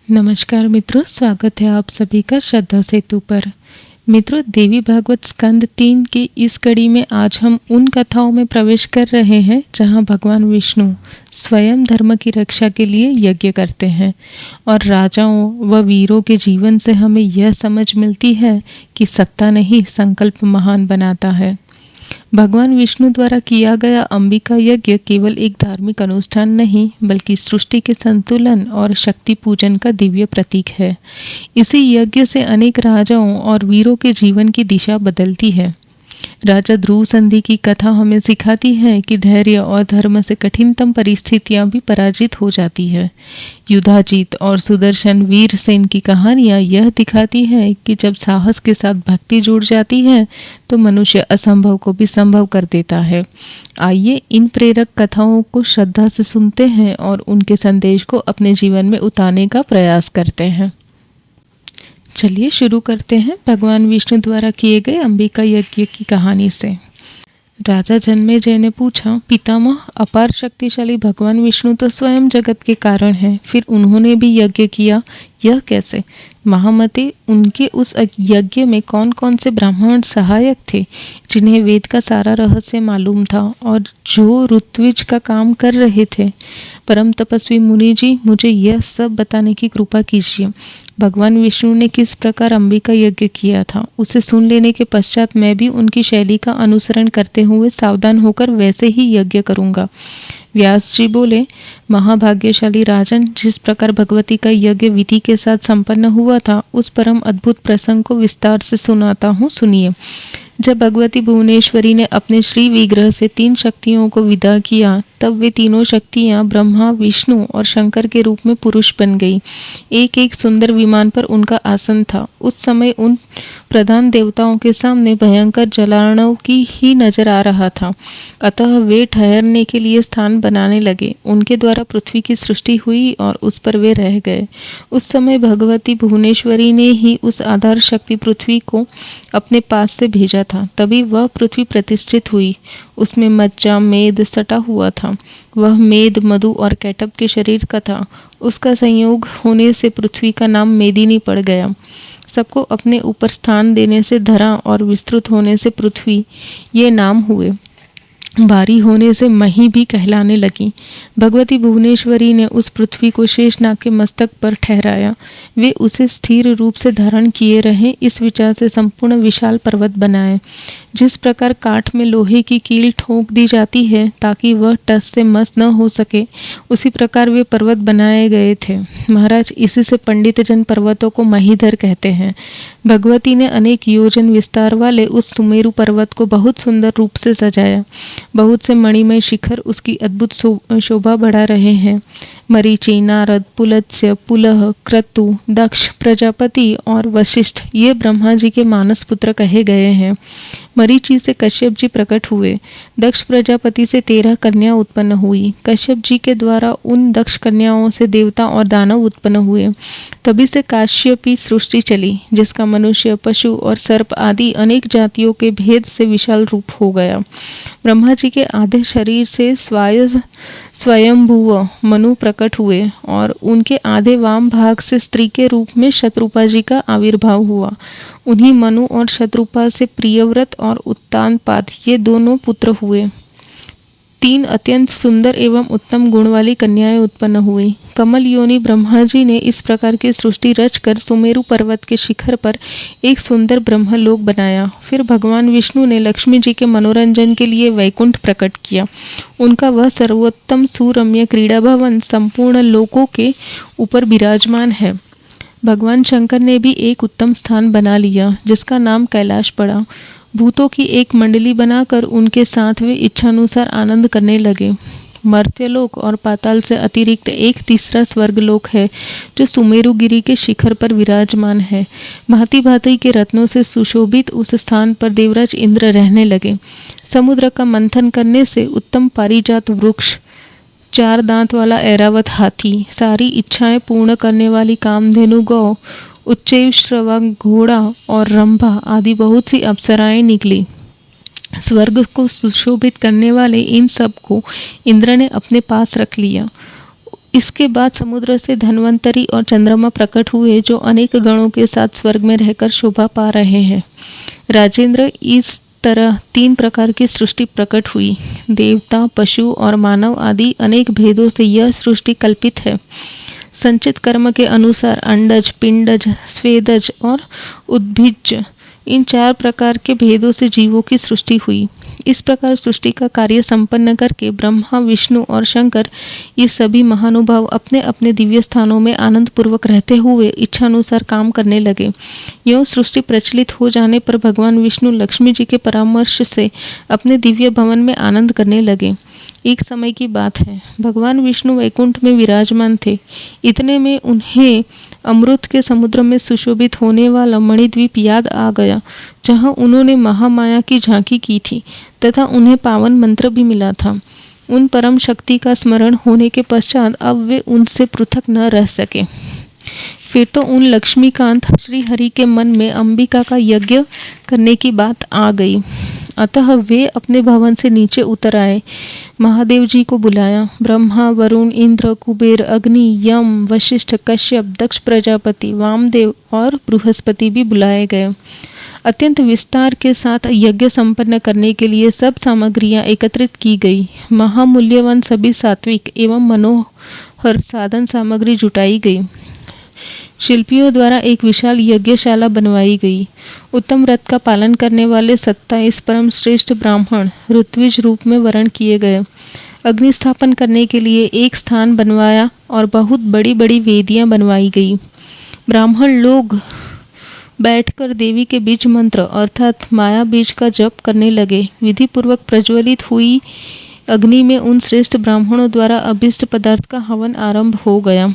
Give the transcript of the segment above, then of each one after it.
नमस्कार मित्रों, स्वागत है आप सभी का श्रद्धा सेतु पर। मित्रों, देवी भागवत स्कंद 3 की इस कड़ी में आज हम उन कथाओं में प्रवेश कर रहे हैं जहां भगवान विष्णु स्वयं धर्म की रक्षा के लिए यज्ञ करते हैं और राजाओं व वीरों के जीवन से हमें यह समझ मिलती है कि सत्ता नहीं, संकल्प महान बनाता है। भगवान विष्णु द्वारा किया गया अंबिका यज्ञ केवल एक धार्मिक अनुष्ठान नहीं, बल्कि सृष्टि के संतुलन और शक्ति पूजन का दिव्य प्रतीक है। इसी यज्ञ से अनेक राजाओं और वीरों के जीवन की दिशा बदलती है। राजा ध्रुव संधि की कथा हमें सिखाती है कि धैर्य और धर्म से कठिनतम परिस्थितियां भी पराजित हो जाती है। युधाजीत और सुदर्शन वीर सेन की कहानियां यह दिखाती है कि जब साहस के साथ भक्ति जुड़ जाती है तो मनुष्य असंभव को भी संभव कर देता है। आइए इन प्रेरक कथाओं को श्रद्धा से सुनते हैं और उनके संदेश को अपने जीवन में उतारने का प्रयास करते हैं। चलिए शुरू करते हैं भगवान विष्णु द्वारा किए गए अंबिका यज्ञ की कहानी से। राजा जन्मेजय ने पूछा, पितामह, अपार शक्तिशाली भगवान विष्णु तो स्वयं जगत के कारण हैं, फिर उन्होंने भी यज्ञ किया, यह कैसे? महामते, उनके उस यज्ञ में कौन कौन से ब्राह्मण सहायक थे जिन्हें वेद का सारा रहस्य मालूम था और जो ऋत्विज का काम कर रहे थे? परम तपस्वी मुनि जी, मुझे यह सब बताने की कृपा कीजिए। भगवान विष्णु ने किस प्रकार अंबिका यज्ञ किया था, उसे सुन लेने के पश्चात मैं भी उनकी शैली का अनुसरण करते हुए सावधान होकर वैसे ही यज्ञ करूंगा। व्यास जी बोले, महाभाग्यशाली राजन, जिस प्रकार भगवती का यज्ञ विधि के साथ संपन्न हुआ था, उस परम अद्भुत प्रसंग को विस्तार से सुनाता हूँ, सुनिए। जब भगवती भुवनेश्वरी ने अपने श्री विग्रह से 3 शक्तियों को विदा किया, तब वे तीनों शक्तियां ब्रह्मा, विष्णु और शंकर के रूप में पुरुष बन गई। एक एक सुंदर विमान पर उनका आसन था। उस समय उन प्रधान देवताओं के सामने भयंकर जलार्णव की ही नजर आ रहा था, अतः वे ठहरने के लिए स्थान बनाने लगे। उनके द्वारा पृथ्वी की सृष्टि हुई और उस पर वे रह गए। उस समय भगवती भुवनेश्वरी ने ही उस आधार शक्ति पृथ्वी को अपने पास से भेजा था, तभी वह पृथ्वी प्रतिष्ठित हुई। उसमें मज्जा मेद सटा हुआ था। वह मेद मधु और कैटब के शरीर का था। उसका संयोग होने से पृथ्वी का नाम मेदिनी पड़ गया। सबको अपने ऊपर स्थान देने से धरा और विस्तृत होने से पृथ्वी, ये नाम हुए। भारी होने से मही भी कहलाने लगी। भगवती भुवनेश्वरी ने उस पृथ्वी को शेषनाग के मस्तक पर ठहराया। वे उसे स्थिर रूप से धारण किए रहे, इस विचार से संपूर्ण विशाल पर्वत बनाए। जिस प्रकार काठ में लोहे की कील ठोक दी जाती है ताकि वह टस से मस न हो सके, उसी प्रकार वे पर्वत बनाए गए थे। महाराज, इसी से पंडित जन पर्वतों को महीधर कहते हैं। भगवती ने अनेक योजन विस्तार वाले उस सुमेरु पर्वत को बहुत सुंदर रूप से सजाया। बहुत से मणिमय शिखर उसकी अद्भुत शोभा बढ़ा रहे हैं। मरीचि, नारद, पुलत्स्य, पुलह, क्रतु, दक्ष, प्रजापति और वशिष्ठ, ये ब्रह्मा जी के मानस पुत्र कहे गए हैं। मरीचि से कश्यप जी प्रकट हुए। दक्ष प्रजापति से 13 कन्या उत्पन्न हुई। कश्यप जी के द्वारा उन दक्ष कन्याओं से देवता और दानव उत्पन्न हुए। तभी से काश्यपी सृष्टि चली, जिसका मनुष्य, पशु और सर्प आदि अनेक जातियों के भेद से विशाल रूप हो गया। ब्रह्मा जी के आधे शरीर से स्वयंभुव मनु प्रकट हुए और उनके आधे वाम भाग से स्त्री के रूप में शत्रुपा जी का आविर्भाव हुआ। उन्हीं मनु और शत्रुपा से प्रियव्रत और उत्तानपाद, ये दोनों पुत्र हुए। 3 अत्यंत सुंदर एवं उत्तम गुण वाली कन्याएं उत्पन्न हुई। कमल योनि ब्रह्मा जी ने इस प्रकार की सृष्टि रचकर सुमेरु पर्वत के शिखर पर एक सुंदर ब्रह्मलोक बनाया। फिर भगवान विष्णु ने लक्ष्मी जी के मनोरंजन के लिए वैकुंठ प्रकट किया। उनका वह सर्वोत्तम सुरम्य क्रीड़ा भवन संपूर्ण लोकों के ऊपर विराजमान है। भगवान शंकर ने भी एक उत्तम स्थान बना लिया, जिसका नाम कैलाश पड़ा। भूतों की एक मंडली बनाकर उनके साथ वे इच्छानुसार आनंद करने लगे। मर्त्यलोक और पाताल से अतिरिक्त एक तीसरा स्वर्गलोक है, जो सुमेरुगिरी के शिखर पर विराजमान है। भांति भांति के रत्नों से सुशोभित उस स्थान पर देवराज इंद्र रहने लगे। समुद्र का मंथन करने से उत्तम पारिजात वृक्ष, 4 दांत वाला ऐरावत हाथी, सारी इच्छाएं पूर्ण करने वाली कामधेनु गौ, उच्चैःश्रवा घोड़ा और रंभा आदि बहुत सी अप्सराएं निकली। स्वर्ग को सुशोभित करने वाले इन सब को इंद्र ने अपने पास रख लिया। इसके बाद समुद्र से धन्वंतरी और चंद्रमा प्रकट हुए, जो अनेक गणों के साथ स्वर्ग में रहकर शोभा पा रहे हैं। राजेंद्र, इस तरह 3 प्रकार की सृष्टि प्रकट हुई। देवता, पशु और मानव आदि अनेक भेदों से यह सृष्टि कल्पित है। संचित कर्म के अनुसार अंडज, पिंडज, स्वेदज और उद्भिज, इन 4 प्रकार के भेदों से जीवों की सृष्टि हुई। इस प्रकार सृष्टि का कार्य संपन्न करके ब्रह्मा, विष्णु और शंकर, ये सभी महानुभाव अपने अपने दिव्य स्थानों में आनंद पूर्वक रहते हुए इच्छानुसार काम करने लगे। यह सृष्टि प्रचलित हो जाने पर भगवान विष्णु लक्ष्मी जी के परामर्श से अपने दिव्य भवन में आनंद करने लगे। एक समय की बात है, भगवान विष्णु वैकुंठ में विराजमान थे। इतने में उन्हें अमृत के समुद्र में सुशोभित होने वाला मणिद्वीप याद आ गया, जहाँ उन्होंने महामाया की झांकी की थी तथा उन्हें पावन मंत्र भी मिला था। उन परम शक्ति का स्मरण होने के पश्चात अब वे उनसे पृथक न रह सके। फिर तो उन लक्ष्मीकांत श्री हरि के मन में अंबिका का यज्ञ करने की बात आ गई। अतः वे अपने भवन से नीचे उतर आए। महादेव जी को बुलाया। ब्रह्मा, वरुण, इंद्र, कुबेर, अग्नि, यम, वशिष्ठ, कश्यप, दक्ष प्रजापति, वामदेव और बृहस्पति भी बुलाए गए। अत्यंत विस्तार के साथ यज्ञ संपन्न करने के लिए सब सामग्रियां एकत्रित की गई। महामूल्यवान सभी सात्विक एवं मनोहर साधन सामग्री जुटाई गई। शिल्पियों द्वारा एक विशाल यज्ञशाला बनवाई गई। उत्तम व्रत का पालन करने वाले 27 परम श्रेष्ठ ब्राह्मण ऋत्विज रूप में वर्ण किए गए। अग्नि स्थापन करने के लिए एक स्थान बनवाया और बहुत बड़ी बड़ी वेदियां बनवाई गई। ब्राह्मण लोग बैठकर देवी के बीज मंत्र अर्थात माया बीज का जप करने लगे। विधि पूर्वक प्रज्वलित हुई अग्नि में उन श्रेष्ठ ब्राह्मणों द्वारा अभिष्ट पदार्थ का हवन आरंभ हो गया।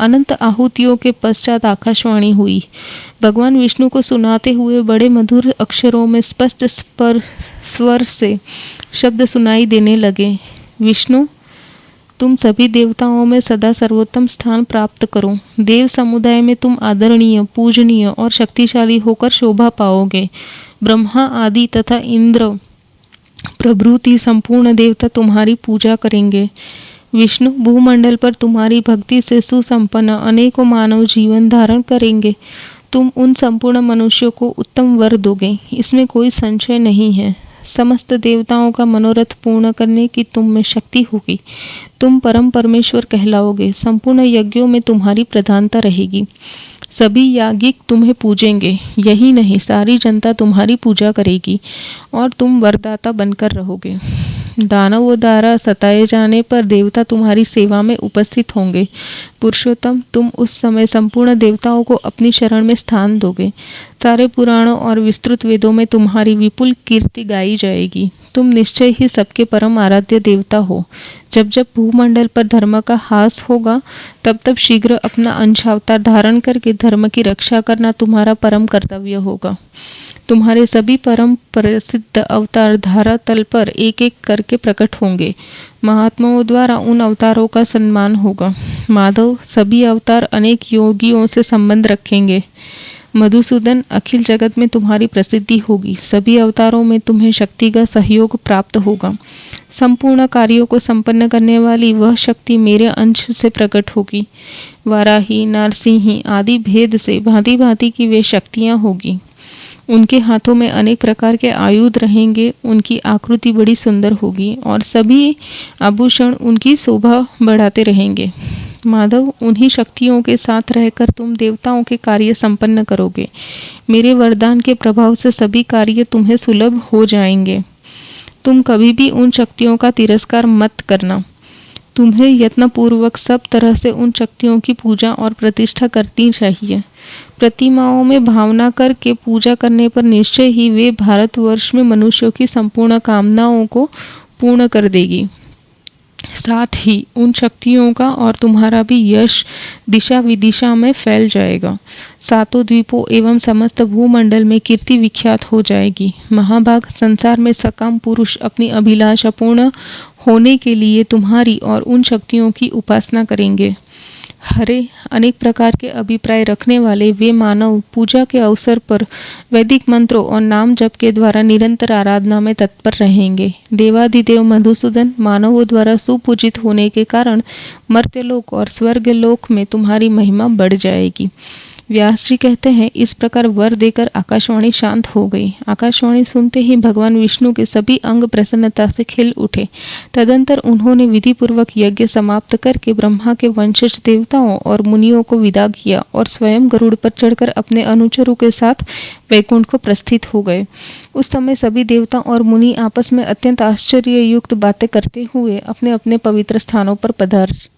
अनंत आहुतियों के पश्चात आकाशवाणी हुई। भगवान विष्णु को सुनाते हुए बड़े मधुर अक्षरों में स्पष्ट स्वर से शब्द सुनाई देने लगे। विष्णु, तुम सभी देवताओं में सदा सर्वोत्तम स्थान प्राप्त करो। देव समुदाय में तुम आदरणीय, पूजनीय और शक्तिशाली होकर शोभा पाओगे। ब्रह्मा आदि तथा इंद्र प्रभृति संपूर्ण देवता तुम्हारी पूजा करेंगे। विष्णु, भूमंडल पर तुम्हारी भक्ति से सुसंपन्न अनेकों मानव जीवन धारण करेंगे। तुम उन संपूर्ण मनुष्यों को उत्तम वर दोगे, इसमें कोई संशय नहीं है। समस्त देवताओं का मनोरथ पूर्ण करने की तुम में शक्ति होगी। तुम परम परमेश्वर कहलाओगे। संपूर्ण यज्ञों में तुम्हारी प्रधानता रहेगी। सभी याज्ञिक तुम्हें पूजेंगे। यही नहीं, सारी जनता तुम्हारी पूजा करेगी और तुम वरदाता बनकर रहोगे। दानवों द्वारा सताए जाने पर देवता तुम्हारी सेवा में उपस्थित होंगे। पुरुषोत्तम, तुम उस समय संपूर्ण देवताओं को अपनी शरण में स्थान दोगे। सारे पुराणों और विस्तृत वेदों में तुम्हारी विपुल कीर्ति गाई जाएगी। तुम निश्चय ही सबके परम आराध्य देवता हो। जब जब भूमंडल पर धर्म का हास होगा, तब तब शीघ्र अपना अंशावतार धारण करके धर्म की रक्षा करना तुम्हारा परम कर्तव्य होगा। तुम्हारे सभी परम प्रसिद्ध अवतार धारा तल पर एक एक करके प्रकट होंगे। महात्माओं द्वारा उन अवतारों का सम्मान होगा। माधव, सभी अवतार अनेक योगियों से संबंध रखेंगे। मधुसूदन, अखिल जगत में तुम्हारी प्रसिद्धि होगी। सभी अवतारों में तुम्हें शक्ति का सहयोग प्राप्त होगा। संपूर्ण कार्यों को संपन्न करने वाली वह शक्ति मेरे अंश से प्रकट होगी। वाराही, नारसिंही आदि भेद से भांति भांति की वे शक्तियाँ होगी। उनके हाथों में अनेक प्रकार के आयुध रहेंगे। उनकी आकृति बड़ी सुंदर होगी और सभी आभूषण उनकी शोभा बढ़ाते रहेंगे। माधव, उन्हीं शक्तियों के साथ रहकर तुम देवताओं के कार्य संपन्न करोगे। मेरे वरदान के प्रभाव से सभी कार्य तुम्हें सुलभ हो जाएंगे। तुम कभी भी उन शक्तियों का तिरस्कार मत करना। तुम्हें यत्नपूर्वक सब तरह से उन शक्तियों की पूजा और प्रतिष्ठा करनी चाहिए। प्रतिमाओं में भावना करके पूजा करने पर निश्चय ही वे भारतवर्ष में मनुष्यों की संपूर्ण कामनाओं को पूर्ण कर देगी। साथ ही उन शक्तियों का और तुम्हारा भी यश दिशा विदिशा में फैल जाएगा। सातों द्वीपों एवं समस्त भूमंडल में कीर्ति विख्यात हो जाएगी। महाभाग, संसार में सकाम पुरुष अपनी अभिलाषा पूर्ण होने के लिए तुम्हारी और उन शक्तियों की उपासना करेंगे। हरे अनेक प्रकार के अभिप्राय रखने वाले वे मानव पूजा के अवसर पर वैदिक मंत्रों और नाम जप के द्वारा निरंतर आराधना में तत्पर रहेंगे। देवाधिदेव मधुसूदन मानवों द्वारा सुपूजित होने के कारण मर्त्यलोक और स्वर्गलोक में तुम्हारी महिमा बढ़ जाएगी। व्यास जी कहते हैं, इस प्रकार वर देकर आकाशवाणी शांत हो गई। आकाशवाणी सुनते ही भगवान विष्णु के सभी अंग प्रसन्नता से खिल उठे। तदंतर उन्होंने विधिपूर्वक यज्ञ समाप्त करके ब्रह्मा के वंशज देवताओं और मुनियों को विदा किया और स्वयं गरुड़ पर चढ़कर अपने अनुचरों के साथ वैकुंठ को प्रस्थित हो गए। उस समय सभी देवता और मुनि आपस में अत्यंत आश्चर्ययुक्त बातें करते हुए अपने अपने पवित्र स्थानों पर पधारे।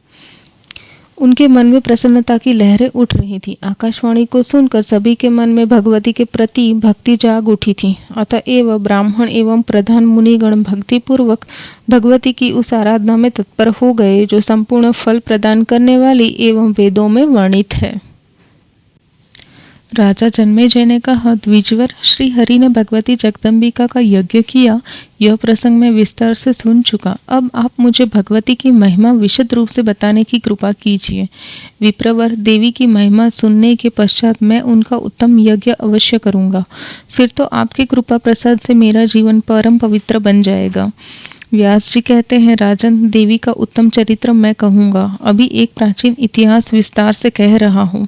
उनके मन में प्रसन्नता की लहरें उठ रही थी। आकाशवाणी को सुनकर सभी के मन में भगवती के प्रति भक्ति जाग उठी थी। अतएव ब्राह्मण एवं प्रधान मुनिगण भक्ति पूर्वक भगवती की उस आराधना में तत्पर हो गए जो संपूर्ण फल प्रदान करने वाली एवं वेदों में वर्णित है। राजा जन्मेजय ने कहा, द्विजवर, श्री हरि ने भगवती जगदम्बिका का यज्ञ किया। यह प्रसंग मैं विस्तार से सुन चुका। अब आप मुझे भगवती की महिमा विशद रूप से बताने की कृपा कीजिए। विप्रवर, देवी की महिमा सुनने के पश्चात मैं उनका उत्तम यज्ञ अवश्य करूँगा। फिर तो आपकी कृपा प्रसाद से मेरा जीवन परम पवित्र बन जाएगा। व्यास जी कहते हैं, राजन, देवी का उत्तम चरित्र मैं कहूँगा। अभी एक प्राचीन इतिहास विस्तार से कह रहा हूँ।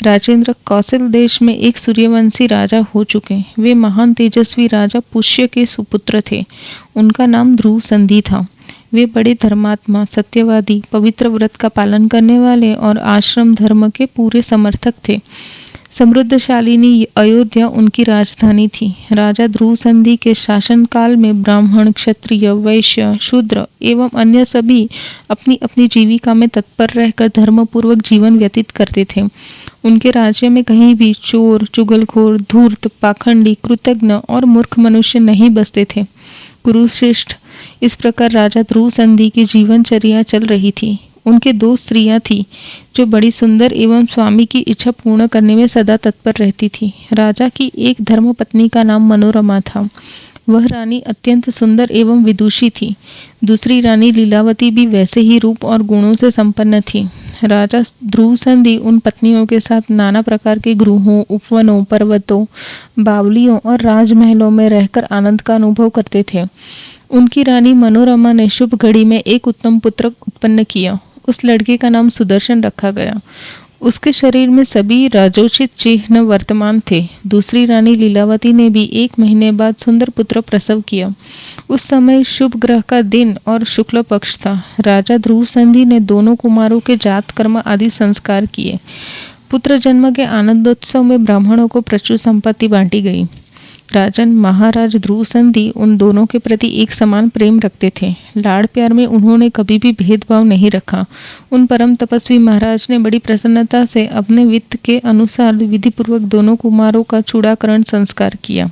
राजेंद्र कौशल देश में एक सूर्यवंशी राजा हो चुके। वे महान तेजस्वी राजा पुष्य के सुपुत्र थे। उनका नाम ध्रुव संधि था। वे बड़े धर्मात्मा, सत्यवादी, पवित्र व्रत का पालन करने वाले और आश्रम धर्म के पूरे समर्थक थे। समृद्धशालिनी अयोध्या उनकी राजधानी थी। राजा ध्रुव संधि के शासनकाल में ब्राह्मण, क्षत्रिय, वैश्य, शूद्र एवं अन्य सभी अपनी अपनी जीविका में तत्पर रहकर धर्मपूर्वक जीवन व्यतीत करते थे। उनके राज्य में कहीं भी चोर, चुगलखोर, धूर्त, पाखंडी, कृतज्ञ और मूर्ख मनुष्य नहीं बसते थे। कुरुश्रेष्ठ, इस प्रकार राजा ध्रुव संधि की जीवनचर्या चल रही थी। उनके 2 स्त्रियां थीं जो बड़ी सुंदर एवं स्वामी की इच्छा पूर्ण करने में सदा तत्पर रहती थी। राजा की एक धर्मपत्नी का नाम मनोरमा था। वह रानी अत्यंत सुंदर एवं विदुषी थी। दूसरी रानी लीलावती भी वैसे ही रूप और गुणों से संपन्न थी। राजा ध्रुव संधि उन पत्नियों के साथ नाना प्रकार के गृहों, उपवनों, पर्वतों, बावलियों और राजमहलों में रहकर आनंद का अनुभव करते थे। उनकी रानी मनोरमा ने शुभ घड़ी में एक उत्तम पुत्र उत्पन्न किया। उस लड़के का नाम सुदर्शन रखा गया। उसके शरीर में सभी राजोचित चिन्ह वर्तमान थे। दूसरी रानी लीलावती ने भी 1 महीने बाद सुंदर पुत्र प्रसव किया। उस समय शुभ ग्रह का दिन और शुक्ल पक्ष था। राजा ध्रुव संधि ने दोनों कुमारों के जात कर्म आदि संस्कार किए। पुत्र जन्म के आनंदोत्सव में ब्राह्मणों को प्रचुर संपत्ति बांटी गई। राजन, महाराज ध्रुव संधि उन दोनों के प्रति एक समान प्रेम रखते थे। लाड़ प्यार में उन्होंने कभी भी भेदभाव नहीं रखा। उन परम तपस्वी महाराज ने बड़ी प्रसन्नता से अपने वित्त के अनुसार विधिपूर्वक दोनों कुमारों का चूड़ाकरण संस्कार किया।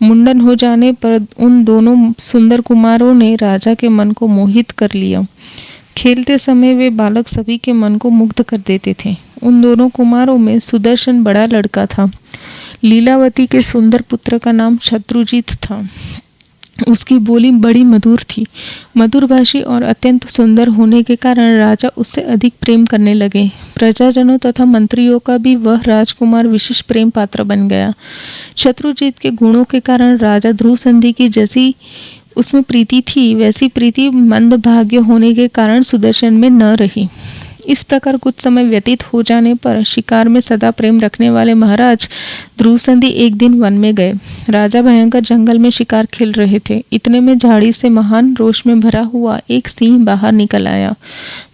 मुंडन हो जाने पर उन दोनों सुंदर कुमारों ने राजा के मन को मोहित कर लिया। खेलते समय वे बालक सभी के मन को मुग्ध कर देते थे। उन दोनों कुमारों में सुदर्शन बड़ा लड़का था। लीलावती के सुंदर पुत्र का नाम शत्रुजीत था। उसकी बोली बड़ी मधुर थी। मधुरभाषी और अत्यंत सुंदर होने के कारण राजा उससे अधिक प्रेम करने लगे। प्रजाजनों तथा मंत्रियों का भी वह राजकुमार विशेष प्रेम पात्र बन गया। शत्रुजीत के गुणों के कारण राजा ध्रुव संधि की जैसी उसमें प्रीति थी, वैसी प्रीति मंदभाग्य होने के कारण सुदर्शन में न रही। इस प्रकार कुछ समय व्यतीत हो जाने पर शिकार में सदा प्रेम रखने वाले महाराज ध्रुव संधि एक दिन वन में गए। राजा भयंकर जंगल में शिकार खेल रहे थे। इतने में झाड़ी से महान रोष में भरा हुआ एक सिंह बाहर निकल आया।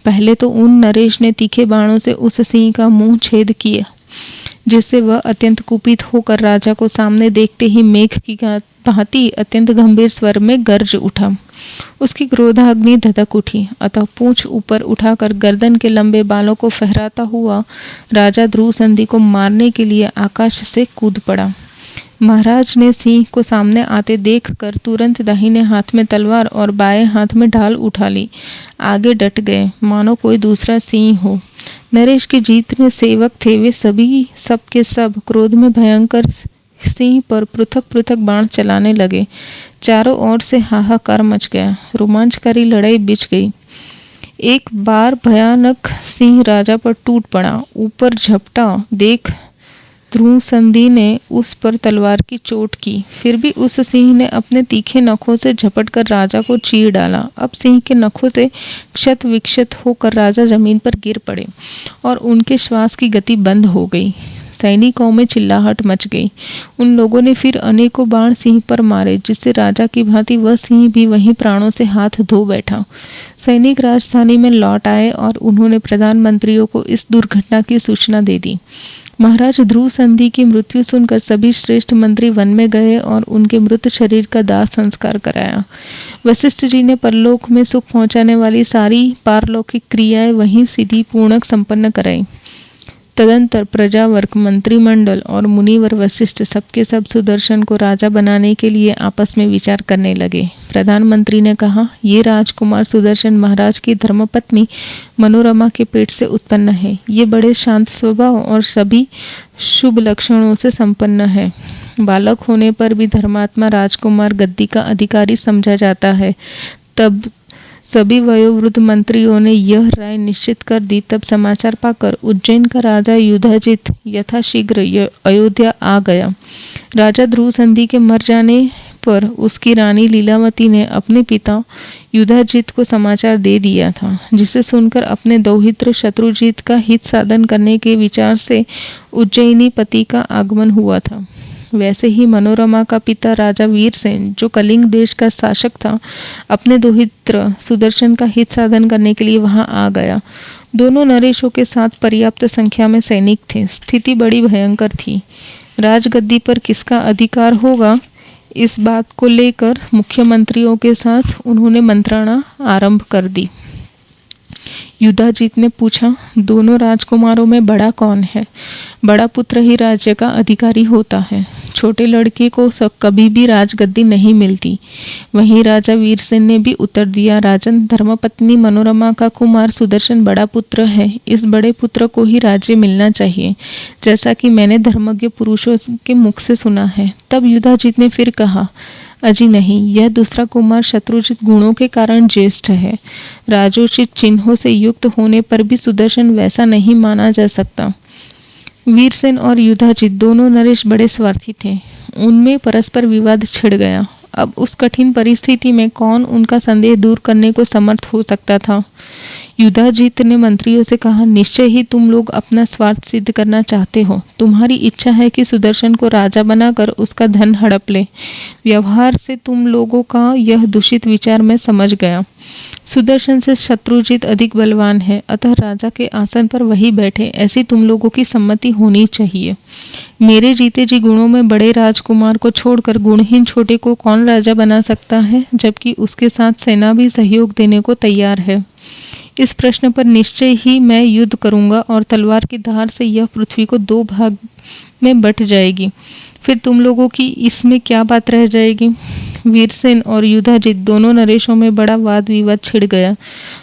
पहले तो उन नरेश ने तीखे बाणों से उस सिंह का मुंह छेद किया, जिससे वह अत्यंत कुपित होकर राजा को सामने देखते ही मेघ की भांति अत्यंत गंभीर स्वर में गर्ज उठा। उसकी क्रोधाग्नि धधक उठी। अतः पूंछ ऊपर उठाकर गर्दन के लंबे बालों को फहराता हुआ राजा ध्रुव संधि को मारने के लिए आकाश से कूद पड़ा। महाराज ने सिंह को सामने आते देखकर तुरंत दाहिने हाथ में तलवार और बाएं हाथ में ढाल उठा ली। आगे डट गए, मानो कोई दूसरा सिंह हो। नरेश के जितने सेवक थे वे सभी सब के सब क्रोध में भयंकर सिंह पर पृथक पृथक बाण चलाने लगे। चारों ओर से हाहाकार मच गया। रोमांचकारी लड़ाई बिछ गई। एक बार भयानक सिंह राजा पर टूट पड़ा, ऊपर झपटा देख ध्रुवसंधि ने उस पर तलवार की चोट की। फिर भी उस सिंह ने अपने तीखे नखों से झपटकर राजा को चीर डाला। अब सिंह के नखों से क्षत विक्षत होकर राजा जमीन पर गिर पड़े और उनके श्वास की गति बंद हो गई। सैनिकों में चिल्लाहट मच गई। उन लोगों ने फिर अनेकों बाण सिंह पर मारे, जिससे राजा की भांति वह सिंह भी वहीं प्राणों से हाथ धो बैठा। सैनिक राजधानी में लौट आए और उन्होंने प्रधानमंत्रियों को इस दुर्घटना की सूचना दे दी। महाराज ध्रुवसंधि की मृत्यु सुनकर सभी श्रेष्ठ मंत्री वन में गए और उनके मृत शरीर का दाह संस्कार कराया। वशिष्ठ जी ने परलोक में सुख पहुंचाने वाली सारी पारलौकिक क्रियाएं वहीं सीधी पूर्णक संपन्न कराई। तदंतर प्रजावर्ग, मंत्रिमंडल और मुनिवर वशिष्ठ सबके सब सुदर्शन को राजा बनाने के लिए आपस में विचार करने लगे। प्रधानमंत्री ने कहा, ये राजकुमार सुदर्शन महाराज की धर्मपत्नी मनोरमा के पेट से उत्पन्न है। ये बड़े शांत स्वभाव और सभी शुभ लक्षणों से संपन्न है। बालक होने पर भी धर्मात्मा राजकुमार गद्दी का अधिकारी समझा जाता है। तब सभी वयोवृद्ध मंत्रियों ने यह राय निश्चित कर दी। तब समाचार पाकर उज्जैन का राजा युधाजित यथाशीघ्र अयोध्या आ गया। राजा ध्रुवसंधि के मर जाने पर उसकी रानी लीलावती ने अपने पिता युधाजित को समाचार दे दिया था, जिसे सुनकर अपने दौहित्र शत्रुजित का हित साधन करने के विचार से उज्जैनी पति का आगमन हुआ था। वैसे ही मनोरमा का पिता राजा वीरसेन, जो कलिंग देश का शासक था, अपने दौहित्र सुदर्शन का हित साधन करने के लिए वहां आ गया। दोनों नरेशों के साथ पर्याप्त संख्या में सैनिक थे। स्थिति बड़ी भयंकर थी। राजगद्दी पर किसका अधिकार होगा, इस बात को लेकर मुख्यमंत्रियों के साथ उन्होंने मंत्रणा आरंभ कर दी। युधाजित ने पूछा, दोनों राजकुमारों में बड़ा कौन है? बड़ा पुत्र ही राज्य का अधिकारी होता है। छोटे लड़के को सब कभी भी राजगद्दी नहीं मिलती। वहीं राजा वीरसेन ने भी उत्तर दिया, राजन, धर्मपत्नी मनोरमा का कुमार सुदर्शन बड़ा पुत्र है। इस बड़े पुत्र को ही राज्य मिलना चाहिए, जैसा कि मैंने धर्मज्ञ पुरुषों के मुख से सुना है। तब युधाजित ने फिर कहा, अजी नहीं, यह दूसरा कुमार शत्रुजित गुणों के कारण ज्येष्ठ है। राजोचित चिन्हों से युक्त होने पर भी सुदर्शन वैसा नहीं माना जा सकता। वीरसेन और युधाजित दोनों नरेश बड़े स्वार्थी थे। उनमें परस्पर विवाद छिड़ गया। अब उस कठिन परिस्थिति में कौन उनका संदेह दूर करने को समर्थ हो सकता था? युधाजित ने मंत्रियों से कहा, निश्चय ही तुम लोग अपना स्वार्थ सिद्ध करना चाहते हो। तुम्हारी इच्छा है कि सुदर्शन को राजा बनाकर उसका धन हड़प ले। व्यवहार से तुम लोगों का यह दूषित विचार मैं समझ गया। सुदर्शन से शत्रुजित अधिक बलवान है, अतः राजा के आसन पर वही बैठे, ऐसी तुम लोगों की सम्मति होनी चाहिए। मेरे जीते जी गुणों में बड़े राजकुमार को छोड़कर गुणहीन छोटे को कौन राजा बना सकता है, जबकि उसके साथ सेना भी सहयोग देने को तैयार है। इस प्रश्न पर निश्चय ही मैं युद्ध करूंगा और तलवार की धार से यह पृथ्वी को दो भाग में बंट जाएगी। फिर तुम लोगों की इसमें क्या बात रह जाएगी? वीरसेन और युधाजित दोनों नरेशों में बड़ा वाद विवाद छिड़ गया।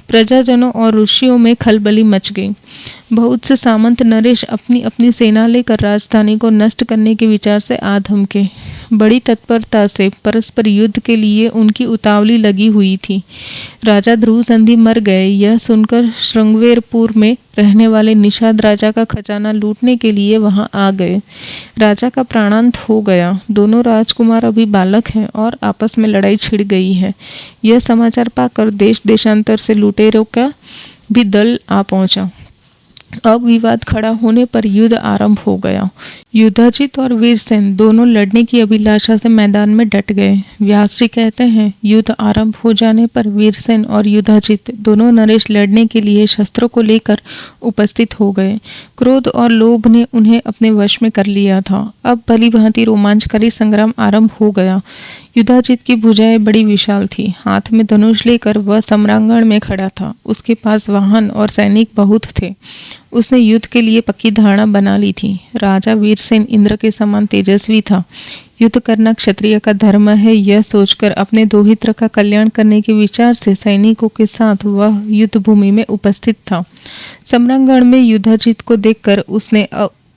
प्रजाजनों और ऋषियों में खलबली मच गई। बहुत से सामंत नरेश अपनी अपनी सेना लेकर राजधानी को नष्ट करने के विचार से आ धमके। बड़ी तत्परता से परस्पर युद्ध के लिए उनकी उतावली लगी हुई थी। राजा ध्रुवसंधि मर गए, यह सुनकर श्रृंगवेरपुर में रहने वाले निषाद राजा का खजाना लूटने के लिए वहां आ गए। राजा का प्राणांत हो गया। दोनों राजकुमार अभी बालक हैं और आपस में लड़ाई छिड़ गई है। यह समाचार पाकर देश देशांतर से लुटेरों का भी दल आ पहुंचा। अब विवाद खड़ा होने पर युद्ध आरंभ हो गया। युधाजित और वीरसेन दोनों लड़ने की अभिलाषा से मैदान में डट गए। व्यास जी कहते हैं, युद्ध आरंभ हो जाने पर वीरसेन और युधाजित दोनों नरेश लड़ने के लिए शस्त्रों को लेकर उपस्थित हो गए। क्रोध और लोभ ने उन्हें अपने वश में कर लिया था। अब भली भांति रोमांचकारी संग्राम आरंभ हो गया। युधाजित की भुजाएं बड़ी विशाल थी। हाथ में धनुष लेकर वह सम्रांगण में खड़ा था। उसके पास वाहन और सैनिक बहुत थे। उसने युद्ध के लिए पक्की धारणा बना ली थी। राजा वीरसेन इंद्र के समान तेजस्वी था। युद्ध करना क्षत्रिय का धर्म है, यह सोचकर अपने दोहित्र का कल्याण करने के विचार से सैनिकों के साथ वह युद्ध भूमि में उपस्थित था। सम्रांगण में युधाजित को देखकर उसने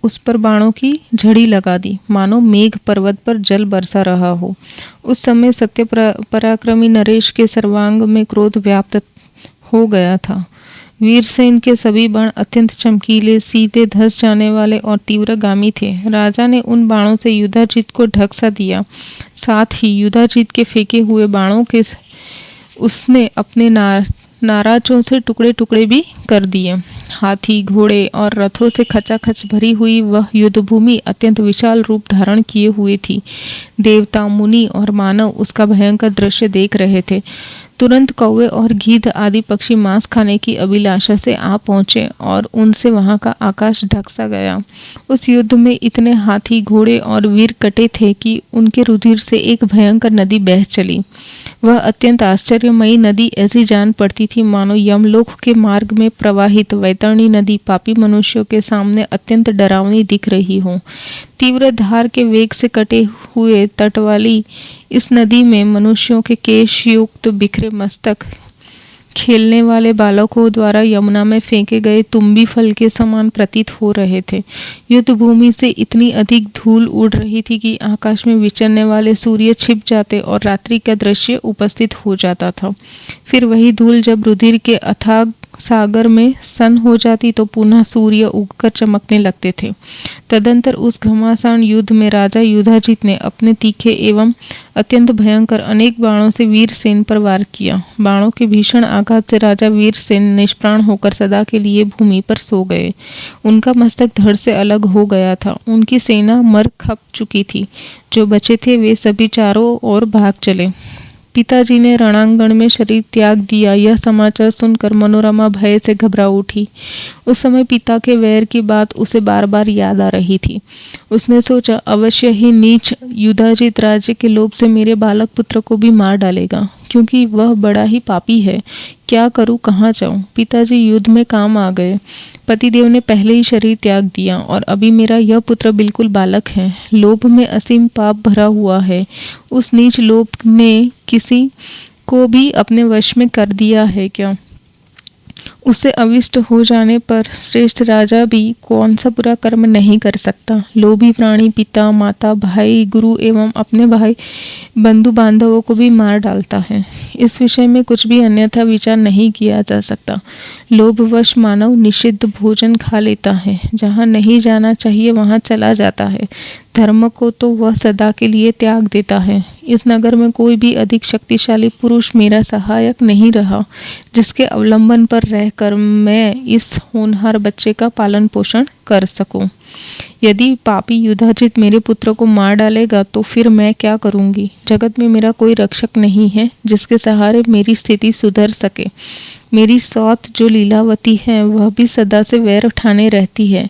उस पर बाणों की झड़ी लगा दी, मानो मेघ पर्वत पर जल बरसा रहा हो। उस समय सत्य पराक्रमी नरेश के सर्वांग में क्रोध व्याप्त हो गया था। वीरसेन के सभी बाण अत्यंत चमकीले, सीधे धंस जाने वाले और तीव्रगामी थे। राजा ने उन बाणों से युधाजित को ढक सा दिया। साथ ही युधाजित के फेंके हुए बाणों के उसने अपने नाराजों से टुकड़े टुकड़े भी कर दिए। हाथी, घोड़े और रथों से खचाखच भरी हुई वह युद्धभूमि अत्यंत विशाल रूप धारण किए हुए थी। देवता, मुनि और मानव उसका भयंकर दृश्य देख रहे थे। तुरंत कौवे और गीध आदि पक्षी मांस खाने की अभिलाषा से आ पहुंचे और उनसे वहां का आकाश ढक सा गया। उस युद्ध में इतने हाथी, घोड़े और वीर कटे थे कि उनके रुधिर से एक भयंकर नदी बह चली। वह अत्यंत आश्चर्यमयी नदी ऐसी जान पड़ती थी मानो यमलोक के मार्ग में प्रवाहित वैतरणी नदी पापी मनुष्यों के सामने अत्यंत डरावनी दिख रही हो। तीव्र धार के वेग से कटे हुए तट वाली इस नदी में मनुष्यों के केश युक्त बिखरे मस्तक खेलने वाले बालकों द्वारा यमुना में फेंके गए तुम्बी फल के समान प्रतीत हो रहे थे। युद्ध भूमि से इतनी अधिक धूल उड़ रही थी कि आकाश में विचरने वाले सूर्य छिप जाते और रात्रि का दृश्य उपस्थित हो जाता था। फिर वही धूल जब रुधिर के अथाग सागर में सन हो जाती तो पुनः सूर्य उगकर चमकने लगते थे। तदंतर उस घमासान युद्ध में राजा युधाजित ने अपने तीखे एवं अत्यंत भयंकर अनेक बाणों से वीरसेन पर वार किया। बाणों के भीषण आघात से राजा वीरसेन निष्प्राण होकर सदा के लिए भूमि पर सो गए। उनका मस्तक धड़ से अलग हो गया था। उनकी सेना मर खप चुकी थी। जो बचे थे वे सभी चारों ओर भाग चले। पिताजी ने रणांगण में शरीर त्याग दिया, यह समाचार सुनकर मनोरमा भय से घबरा उठी। उस समय पिता के वैर की बात उसे बार बार याद आ रही थी। उसने सोचा, अवश्य ही नीच युधाजित राज्य के लोभ से मेरे बालक पुत्र को भी मार डालेगा, क्योंकि वह बड़ा ही पापी है। क्या करूं, कहाँ जाऊं? पिताजी युद्ध में काम आ गए। पतिदेव ने पहले ही शरीर त्याग दिया और अभी मेरा यह पुत्र बिल्कुल बालक है। लोभ में असीम पाप भरा हुआ है। उस नीच लोभ ने किसी को भी अपने वश में कर दिया है क्या? उससे अविष्ट हो जाने पर श्रेष्ठ राजा भी कौन सा बुरा कर्म नहीं कर सकता। लोभी प्राणी पिता, माता, भाई, गुरु एवं अपने भाई बंधु बांधवों को भी मार डालता है। इस विषय में कुछ भी अन्यथा विचार नहीं किया जा सकता। लोभवश मानव निषिद्ध भोजन खा लेता है, जहाँ नहीं जाना चाहिए वहाँ चला जाता है। धर्म को तो वह सदा के लिए त्याग देता है। इस नगर में कोई भी अधिक शक्तिशाली पुरुष मेरा सहायक नहीं रहा, जिसके अवलंबन पर रहकर मैं इस होनहार बच्चे का पालन पोषण कर सकूं। यदि पापी युधाजित मेरे पुत्र को मार डालेगा तो फिर मैं क्या करूंगी? जगत में मेरा कोई रक्षक नहीं है जिसके सहारे मेरी स्थिति सुधर सके। मेरी सौत जो लीलावती है वह भी सदा से वैर उठाने रहती है।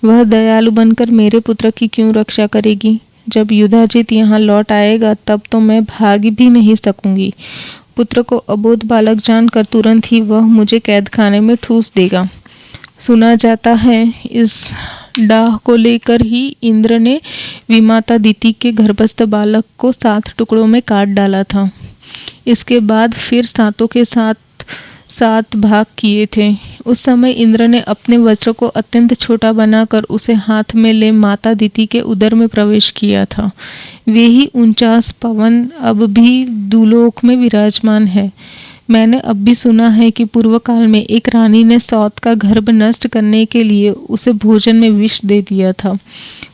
वह दयालु बनकर मेरे पुत्र की क्यों रक्षा करेगी? जब युधाजित यहाँ लौट आएगा तब तो मैं भाग भी नहीं सकूंगी। पुत्र को अबोध बालक जानकर तुरंत ही वह मुझे कैद खाने में ठूस देगा। सुना जाता है इस डाह को लेकर ही इंद्र ने विमाता दिति के गर्भस्थ बालक को 7 टुकड़ों में काट डाला था। इसके बाद फिर 7 के 7 भाग किए थे। उस समय इंद्र ने अपने वज्र को अत्यंत छोटा बनाकर उसे हाथ में ले माता दिति के उदर में प्रवेश किया था। वे ही 49 पवन अब भी दुलोक में विराजमान है। मैंने अब भी सुना है कि पूर्व काल में एक रानी ने सौत का गर्भ नष्ट करने के लिए उसे भोजन में विष दे दिया था।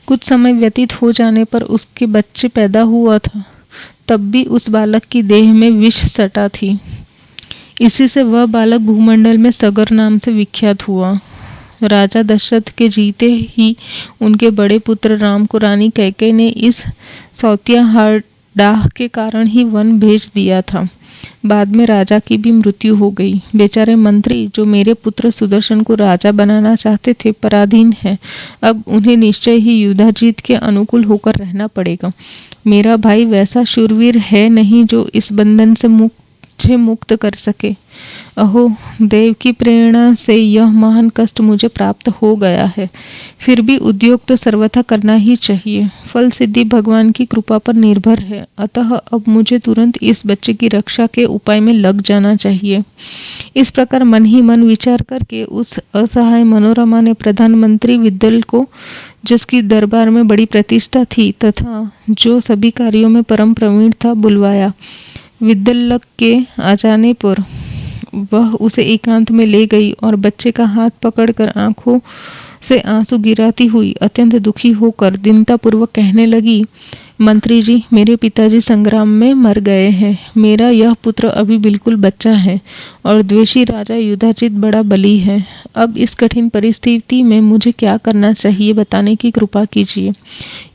कुछ समय व्यतीत हो जाने पर उसके बच्चे पैदा हुआ था, तब भी उस बालक की देह में विष सटा थी। इसी से वह बालक भूमंडल में सगर नाम से विख्यात हुआ। राजा दशरथ के जीते ही उनके बड़े पुत्र राम को रानी कैकेयी ने इस सौतिया डाह के कारण ही वन भेज दिया था। बाद में राजा की भी मृत्यु हो गई। बेचारे मंत्री जो मेरे पुत्र सुदर्शन को राजा बनाना चाहते थे पराधीन हैं। अब उन्हें निश्चय ही युधाजित के अनुकूल होकर रहना पड़ेगा। मेरा भाई वैसा शूरवीर है नहीं जो इस बंधन से मुक्त कर सके। अहो, देव की प्रेरणा से यह महान कष्ट मुझे प्राप्त हो गया है। फिर भी उद्योग तो सर्वथा करना ही चाहिए। फल सिद्धि भगवान की कृपा पर निर्भर है। अतः अब मुझे तुरंत इस बच्चे की रक्षा के उपाय में लग जाना चाहिए। इस प्रकार मन ही मन विचार करके उस असहाय मनोरमा ने प्रधानमंत्री विद्दल को, जिसकी दरबार में बड़ी प्रतिष्ठा थी तथा जो सभी कार्यों में परम प्रवीण था, बुलवाया। विद्दलक के आ जाने पर वह उसे एकांत में ले गई और बच्चे का हाथ पकड़कर आंखों से आंसू गिराती हुई अत्यंत दुखी होकर दीनतापूर्वक कहने लगी, मंत्री जी, मेरे पिताजी संग्राम में मर गए हैं। मेरा यह पुत्र अभी बिल्कुल बच्चा है और द्वेषी राजा युधाजित बड़ा बली है। अब इस कठिन परिस्थिति में मुझे क्या करना चाहिए, बताने की कृपा कीजिए।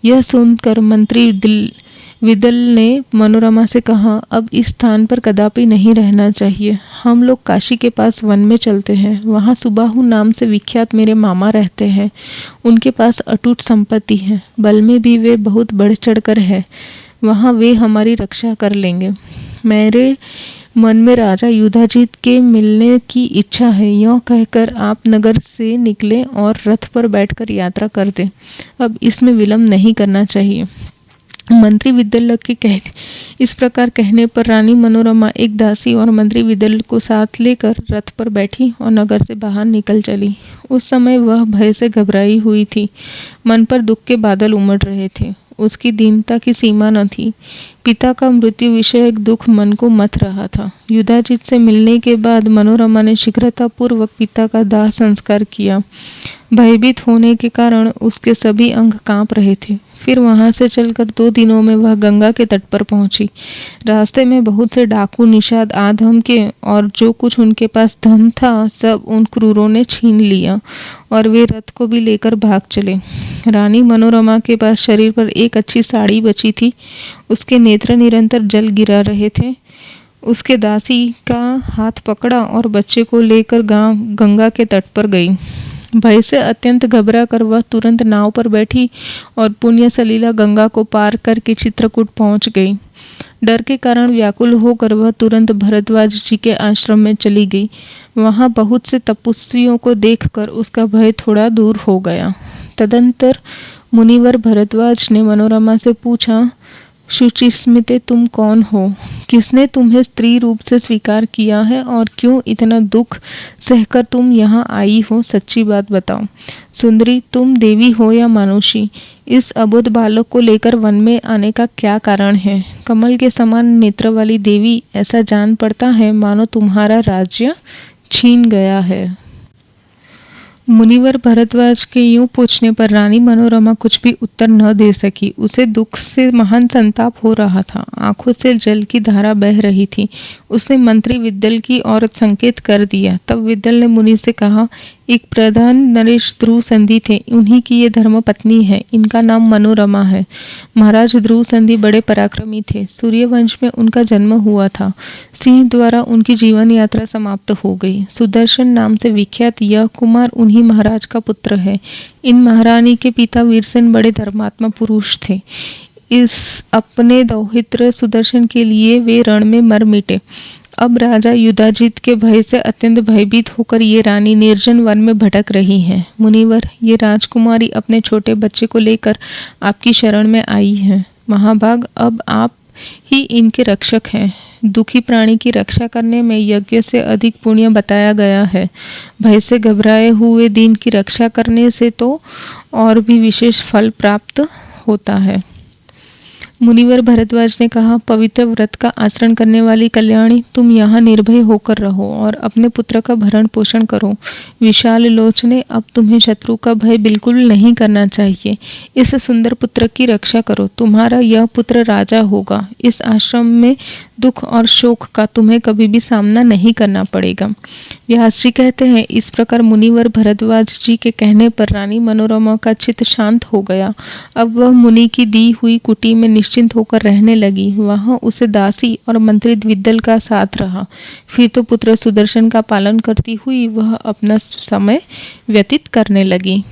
यह सुनकर मंत्री विदल ने मनोरमा से कहा, अब इस स्थान पर कदापि नहीं रहना चाहिए। हम लोग काशी के पास वन में चलते हैं। वहाँ सुबाहु नाम से विख्यात मेरे मामा रहते हैं। उनके पास अटूट संपत्ति है, बल में भी वे बहुत बढ़ चढ़कर है। वहाँ वे हमारी रक्षा कर लेंगे। मेरे मन में राजा युधाजित के मिलने की इच्छा है। यूँ कहकर आप नगर से निकले और रथ पर बैठकर यात्रा कर दें। अब इसमें विलंब नहीं करना चाहिए। मंत्री विद्यालय के इस प्रकार कहने पर रानी मनोरमा एक दासी और मंत्री विद्यालय को साथ लेकर रथ पर बैठी और नगर से बाहर निकल चली। उस समय वह भय से घबराई हुई थी। मन पर दुख के बादल उमड़ रहे थे। उसकी दीनता की सीमा न थी। पिता का मृत्यु विषयक दुख मन को मथ रहा था। युधाजित से मिलने के बाद मनोरमा ने शीघ्रतापूर्वक पिता का दाह संस्कार किया। भयभीत होने के कारण उसके सभी अंग कांप रहे थे। फिर वहां से चलकर 2 दिनों में वह गंगा के तट पर पहुंची। रास्ते में बहुत से डाकू, निषाद, आधम के और जो कुछ उनके पास धन था सब उन क्रूरों ने छीन लिया और वे रथ को भी लेकर भाग चले। रानी मनोरमा के पास शरीर पर एक अच्छी साड़ी बची थी। उसके नेत्र निरंतर जल गिरा रहे थे। उसके दासी का हाथ पकड़ा और बच्चे को लेकर गंगा के तट पर गई। भय से अत्यंत घबरा कर वह तुरंत नाव पर बैठी और पुण्य सलीला गंगा को पार करके चित्रकूट पहुंच गई। डर के कारण व्याकुल होकर वह तुरंत भरद्वाज जी के आश्रम में चली गई। वहां बहुत से तपस्वियों को देखकर उसका भय थोड़ा दूर हो गया। तदंतर मुनिवर भरद्वाज ने मनोरमा से पूछा, शुचिस्मिते, तुम कौन हो? किसने तुम्हें स्त्री रूप से स्वीकार किया है और क्यों इतना दुख सहकर तुम यहाँ आई हो? सच्ची बात बताओ। सुंदरी, तुम देवी हो या मानुषी? इस अबोध बालक को लेकर वन में आने का क्या कारण है? कमल के समान नेत्र वाली देवी, ऐसा जान पड़ता है मानो तुम्हारा राज्य छीन गया है। मुनिवर भरद्वाज के यूं पूछने पर रानी मनोरमा कुछ भी उत्तर न दे सकी। उसे दुख से महान संताप हो रहा था। आंखों से जल की धारा बह रही थी। उसने मंत्री विद्यल की ओर संकेत कर दिया। तब विद्यल ने मुनि से कहा, एक प्रधान नरेश ध्रुव संधि थे। उन्हीं की ये धर्म पत्नी है। इनका नाम मनोरमा है। महाराज ध्रुव संधि बड़े पराक्रमी थे। सूर्यवंश में उनका जन्म हुआ था। सिंह द्वारा उनकी जीवन यात्रा समाप्त हो गई। सुदर्शन नाम से विख्यात यह कुमार उन्हीं महाराज का पुत्र है। इन महारानी के पिता वीरसेन बड़े धर्मात्मा पुरुष थे। इस अपने दौहित्र सुदर्शन के लिए वे रण में मर मिटे। अब राजा युधाजित के भय से अत्यंत भयभीत होकर ये रानी निर्जन वन में भटक रही हैं। मुनिवर, ये राजकुमारी अपने छोटे बच्चे को लेकर आपकी शरण में आई है। महाभाग, अब आप ही इनके रक्षक हैं। दुखी प्राणी की रक्षा करने में यज्ञ से अधिक पुण्य बताया गया है। भय से घबराए हुए दीन की रक्षा करने से तो और भी विशेष फल प्राप्त होता है। मुनिवर भरद्वाज ने कहा, पवित्र व्रत का आचरण करने वाली कल्याणी, तुम यहाँ निर्भय होकर रहो और अपने पुत्र का भरण पोषण करो। विशाल लोचने, अब तुम्हें शत्रु का भय बिल्कुल नहीं करना चाहिए। इस सुंदर पुत्र की रक्षा करो। तुम्हारा यह पुत्र राजा होगा। इस आश्रम में दुख और शोक का तुम्हें कभी भी सामना नहीं करना पड़ेगा। व्यास जी कहते हैं, इस प्रकार मुनिवर भरद्वाज जी के कहने पर रानी मनोरमा का चित्त शांत हो गया। अब वह मुनि की दी हुई कुटी में निश्चिंत होकर रहने लगी। वहां उसे दासी और मंत्री द्विदल का साथ रहा। फिर तो पुत्र सुदर्शन का पालन करती हुई वह अपना समय व्यतीत करने लगी।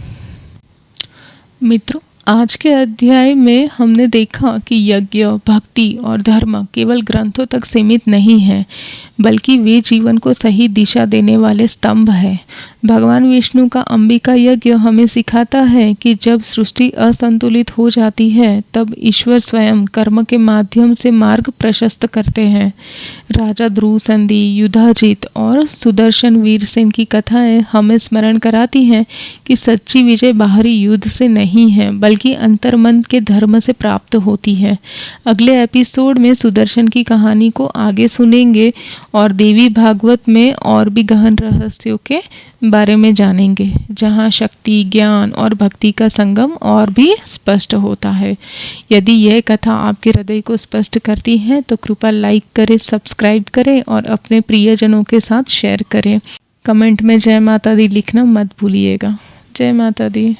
मित्रों, आज के अध्याय में हमने देखा कि यज्ञ, भक्ति और धर्म केवल ग्रंथों तक सीमित नहीं है, बल्कि वे जीवन को सही दिशा देने वाले स्तंभ हैं। भगवान विष्णु का अंबिका यज्ञ हमें सिखाता है कि जब सृष्टि असंतुलित हो जाती है तब ईश्वर स्वयं कर्म के माध्यम से मार्ग प्रशस्त करते हैं। राजा ध्रुव संधि, युधाजित और सुदर्शन वीरसेन की कथाएं हमें स्मरण कराती हैं कि सच्ची विजय बाहरी युद्ध से नहीं है, बल्कि अंतर्मन के धर्म से प्राप्त होती है। अगले एपिसोड में सुदर्शन की कहानी को आगे सुनेंगे और देवी भागवत में और भी गहन रहस्यों के बारे में जानेंगे, जहां शक्ति, ज्ञान और भक्ति का संगम और भी स्पष्ट होता है। यदि यह कथा आपके हृदय को स्पष्ट करती है तो कृपया लाइक करें, सब्सक्राइब करें और अपने प्रियजनों के साथ शेयर करें। कमेंट में जय माता दी लिखना मत भूलिएगा। जय माता दी।